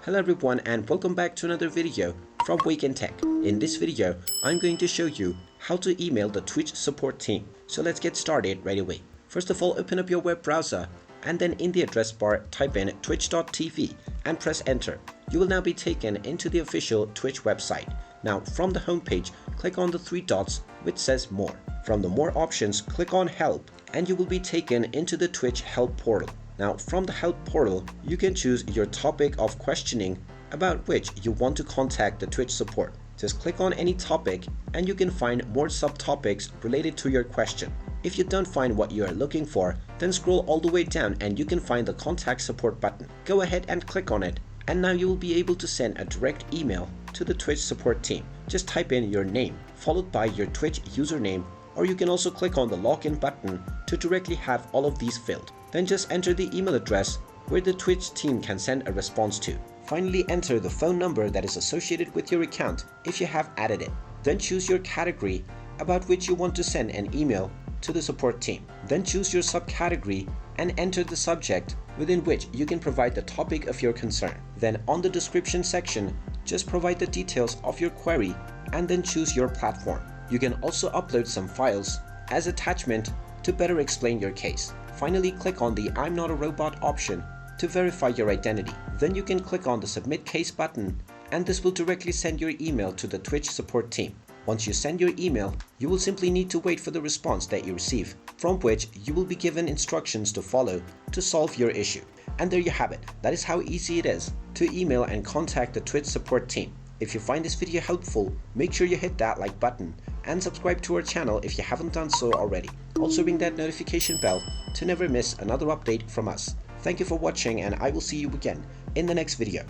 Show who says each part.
Speaker 1: Hello everyone and welcome back to another video from Wake&Tech. In this video, I'm going to show you how to email the Twitch support team. So let's get started right away. First of all, open up your web browser and then in the address bar type in twitch.tv and press enter. You will now be taken into the official Twitch website. Now from the homepage, click on the three dots which says more. From the more options, click on help and you will be taken into the Twitch help portal. Now from the help portal, you can choose your topic of questioning about which you want to contact the Twitch support. Just click on any topic and you can find more subtopics related to your question. If you don't find what you are looking for, then scroll all the way down and you can find the contact support button. Go ahead and click on it and now you will be able to send a direct email to the Twitch support team. Just type in your name followed by your Twitch username, or you can also click on the login button to directly have all of these filled. Then just enter the email address where the Twitch team can send a response to. Finally, enter the phone number that is associated with your account if you have added it. Then choose your category about which you want to send an email to the support team. Then choose your subcategory and enter the subject within which you can provide the topic of your concern. Then on the description section, just provide the details of your query and then choose your platform. You can also upload some files as attachment to better explain your case. Finally, click on the I'm not a robot option to verify your identity. Then you can click on the submit case button and this will directly send your email to the Twitch support team. Once you send your email, you will simply need to wait for the response that you receive, from which you will be given instructions to follow to solve your issue. And there you have it. That is how easy it is to email and contact the Twitch support team. If you find this video helpful, make sure you hit that like button and subscribe to our channel if you haven't done so already. Also ring that notification bell to never miss another update from us. Thank you for watching and I will see you again in the next video.